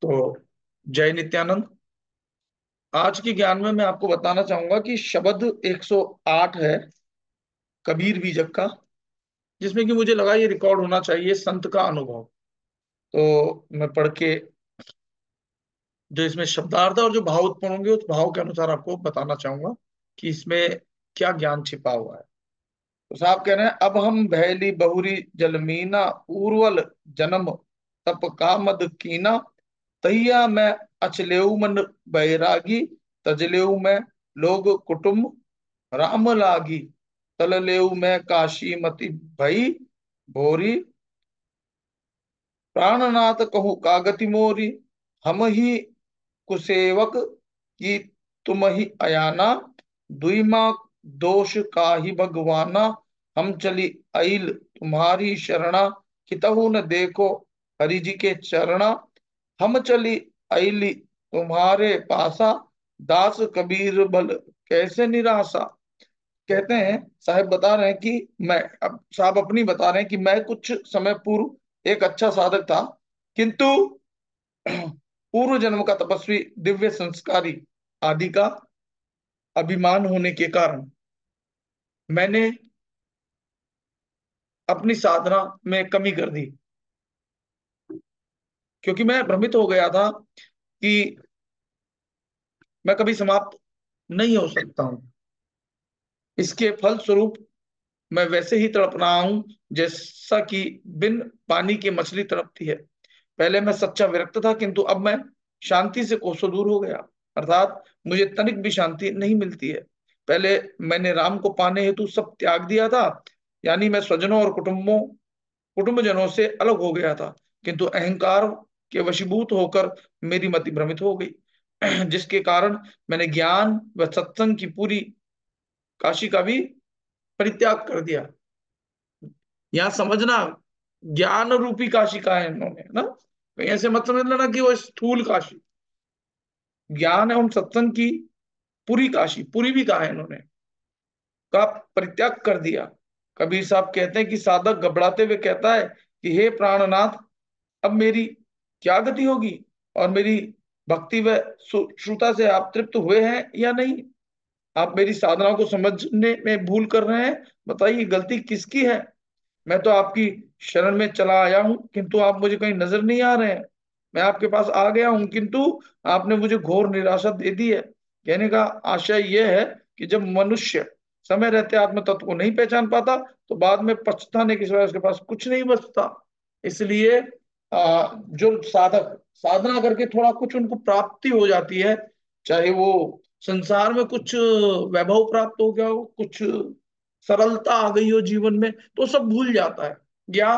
तो जय नित्यानंद। आज के ज्ञान में मैं आपको बताना चाहूंगा कि शब्द 108 है कबीर बीजक का, जिसमें कि मुझे लगा ये रिकॉर्ड होना चाहिए संत का अनुभव। तो मैं पढ़ के जो इसमें शब्दार्थ और जो भाव उत्पन्न होंगे उस भाव के अनुसार आपको बताना चाहूंगा कि इसमें क्या ज्ञान छिपा हुआ है। तो साहब कह रहे हैं, अब हम भैली बहुरी जलमीना उर्वल जन्म तप कामद कीना, तैया मैं अचलेऊ मन बैरागी, तजलेऊ मैं लोग कुटुम्ब राम लागी, तललेऊ मैं काशी मति भई भोरी, प्राणनाथ कहूँ कागति मोरी, हम ही कुसेवक की तुम ही अयाना, दुई माँ दोष काहि भगवाना, हम चली अइल तुम्हारी शरणा, कितहु न देखो हरि जी के चरणा, हम चली अइली तुम्हारे पासा, दास कबीर बल कैसे निराशा। कहते हैं, साहब बता रहे हैं कि मैं, अब साहब अपनी बता रहे हैं कि मैं कुछ समय पूर्व एक अच्छा साधक था, किंतु पूर्व जन्म का तपस्वी दिव्य संस्कारी आदि का अभिमान होने के कारण मैंने अपनी साधना में कमी कर दी, क्योंकि मैं भ्रमित हो गया था कि मैं कभी समाप्त नहीं हो सकता हूं। इसके फल स्वरूप मैं वैसे ही तड़प रहा हूं जैसा कि बिन पानी की मछली तड़पती है। पहले मैं सच्चा विरक्त था, किंतु अब मैं शांति से कोसों दूर हो गया, अर्थात मुझे तनिक भी शांति नहीं मिलती है। पहले मैंने राम को पाने हेतु सब त्याग दिया था, यानी मैं स्वजनों और कुटुंबजनों से अलग हो गया था, किंतु अहंकार के वशीभूत होकर मेरी मति भ्रमित हो गई, जिसके कारण मैंने ज्ञान व सत्संग की पूरी काशी का भी परित्याग कर दिया। यहाँ समझना, ज्ञान रूपी काशी का है इन्होंने, है ना। कहीं ऐसे मत समझ लेना कि वो स्थूल काशी, ज्ञान एवं सत्संग की पूरी काशी, पूरी भी कहा है इन्होंने, का परित्याग कर दिया। कबीर साहब कहते हैं कि साधक घबराते हुए कहता है कि हे प्राणनाथ, अब मेरी क्या गति होगी, और मेरी भक्ति व श्रुता से आप तृप्त हुए हैं या नहीं। आप मेरी साधना को समझने में भूल कर रहे हैं, बताइए गलती किसकी है। मैं तो आपकी शरण में चला आया हूं, किंतु आप मुझे कहीं नजर नहीं आ रहे हैं। मैं आपके पास आ गया हूं, किंतु आपने मुझे घोर निराशा दे दी है। कहने का आशय यह है कि जब मनुष्य समय रहते आत्म तत्व को नहीं पहचान पाता, तो बाद में पछताने के सिवाय उसके पास कुछ नहीं बचता। इसलिए जो साधक साधना करके थोड़ा कुछ उनको प्राप्ति हो जाती है, चाहे वो संसार में कुछ वैभव प्राप्त हो गया हो, कुछ सरलता आ गई हो जीवन में, तो सब भूल जाता है। या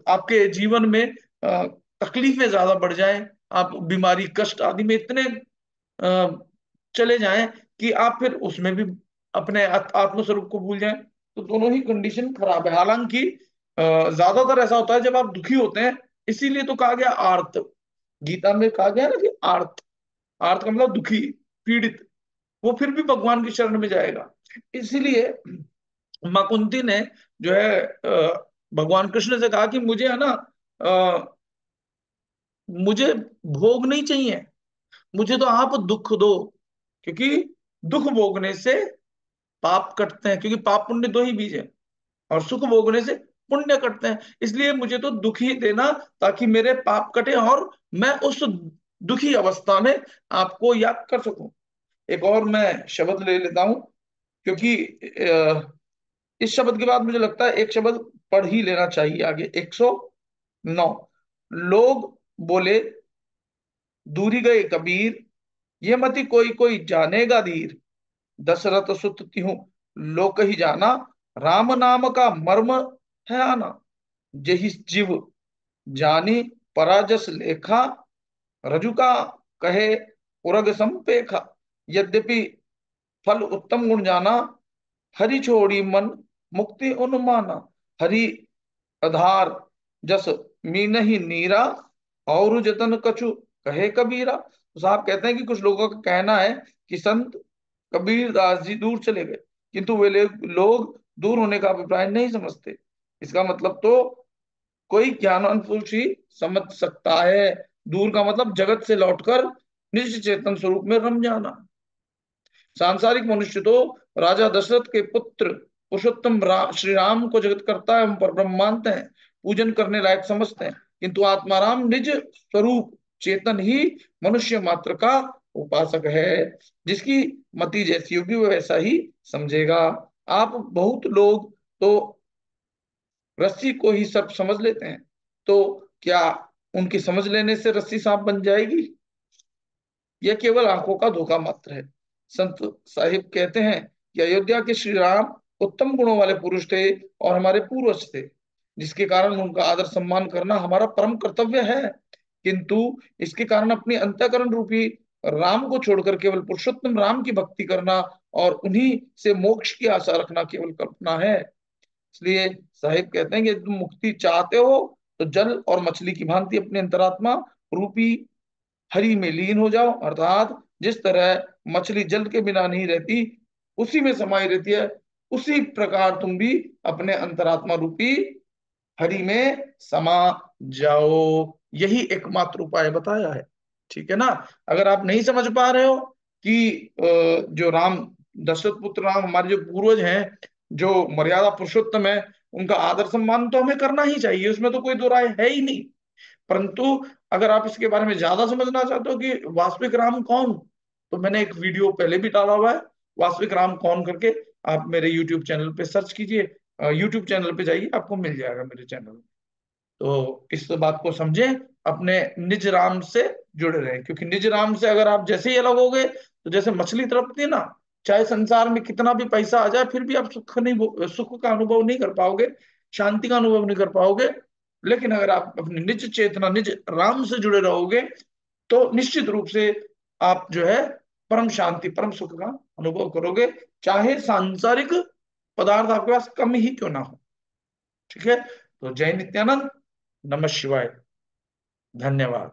आपके जीवन में तकलीफें ज्यादा बढ़ जाएं, आप बीमारी कष्ट आदि में इतने अ, चले जाएं कि आप फिर उसमें भी अपने आत्मस्वरूप को भूल जाएं, तो दोनों ही कंडीशन खराब है। हालांकि ज्यादातर ऐसा होता है जब आप दुखी होते हैं, इसीलिए तो कहा गया आर्त, गीता में कहा गया ना कि आर्त, आर्त का मतलब दुखी, पीड़ित, वो फिर भी भगवान की शरण में जाएगा। इसीलिए माँ कुंती ने जो है भगवान कृष्ण से कहा कि मुझे है ना, अ, मुझे भोग नहीं चाहिए, मुझे तो आप दुख दो, क्योंकि दुख भोगने से पाप कटते हैं, क्योंकि पाप पुण्य दो ही बीज है, और सुख भोगने से पुण्य कटते हैं। इसलिए मुझे तो दुख ही देना, ताकि मेरे पाप कटे और मैं उस दुखी अवस्था में आपको याद कर सकूं। एक और मैं शब्द ले लेता हूं, क्योंकि इस शब्द के बाद मुझे लगता है एक शब्द पढ़ ही लेना चाहिए आगे। 109, लोग बोले दूरी गए कबीर, ये मति कोई कोई जानेगा धीर, दशरथ सुत त्यों लोक ही जाना, राम नाम का मर्म है आना, जहि जीव जानी पराजस लेखा, रजु का कहे उरग संपेखा, यद्यपि फल उत्तम गुण जाना, हरि छोड़ी मन मुक्ति उन्माना, हरि आधार जस मीन ही नीरा, और जतन कछु कहे कबीरा। तो साहब कहते हैं कि कुछ लोगों का कहना है कि संत कबीर दास जी दूर चले गए, किंतु वे लोग दूर होने का अभिप्राय नहीं समझते। इसका मतलब तो कोई ज्ञानवान पुरुष ही समझ सकता है। दूर का मतलब जगत से लौटकर निज चेतन स्वरूप में रम जाना। सांसारिक मनुष्य तो राजा दशरथ के पुत्र पुरुषोत्तम श्री राम को जगत करता एवं परब्रह्म मानते हैं, पूजन करने लायक समझते हैं, किंतु आत्माराम निज स्वरूप चेतन ही मनुष्य मात्र का उपासक है। जिसकी मति जैसी होगी वो वैसा ही समझेगा। आप बहुत लोग तो रस्सी को ही सर्प समझ लेते हैं, तो क्या उनकी समझ लेने से रस्सी सांप बन जाएगी? यह केवल आंखों का धोखा मात्र है। संत साहिब कहते हैं कि अयोध्या के श्री राम उत्तम गुणों वाले पुरुष थे और हमारे पूर्वज थे, जिसके कारण उनका आदर सम्मान करना हमारा परम कर्तव्य है। किंतु इसके कारण अपनी अंतःकरण रूपी राम को छोड़कर केवल पुरुषोत्तम राम की भक्ति करना और उन्हीं से मोक्ष की आशा रखना केवल कल्पना है। इसलिए साहिब कहते हैं कि तुम मुक्ति चाहते हो तो जल और मछली की भांति अपने अंतरात्मा रूपी हरि में लीन हो जाओ, अर्थात जिस तरह मछली जल के बिना नहीं रहती, उसी में समाई रहती है, उसी प्रकार तुम भी अपने अंतरात्मा रूपी हरि में समा जाओ। यही एकमात्र उपाय बताया है। ठीक है ना? अगर आप नहीं समझ पा रहे हो कि जो राम, दशरथ पुत्र राम हमारे जो पूर्वज हैं, जो मर्यादा पुरुषोत्तम है, उनका आदर सम्मान तो हमें करना ही चाहिए, उसमें तो कोई दो राय है ही नहीं। परंतु अगर आप इसके बारे में ज्यादा समझना चाहते हो कि वास्तविक राम कौन, तो मैंने एक वीडियो पहले भी डाला हुआ है, वास्तविक राम कौन करके। आप मेरे यूट्यूब चैनल पे सर्च कीजिए, यूट्यूब चैनल पे जाइए, आपको मिल जाएगा मेरे चैनल। तो इस बात को समझें, अपने निज राम से जुड़े रहें, क्योंकि निज राम से अगर आप जैसे ही अलग हो गए, तो जैसे मछली तड़पती है ना, चाहे संसार में कितना भी पैसा आ जाए फिर भी आप सुख का अनुभव नहीं कर पाओगे, शांति का अनुभव नहीं कर पाओगे। लेकिन अगर आप अपनी निज चेतना, निज राम से जुड़े रहोगे, तो निश्चित रूप से आप जो है परम शांति, परम सुख का अनुभव करोगे, चाहे सांसारिक पदार्थ आपके पास कम ही क्यों ना हो। ठीक है? तो जय नित्यानंद, नमः शिवाय, धन्यवाद।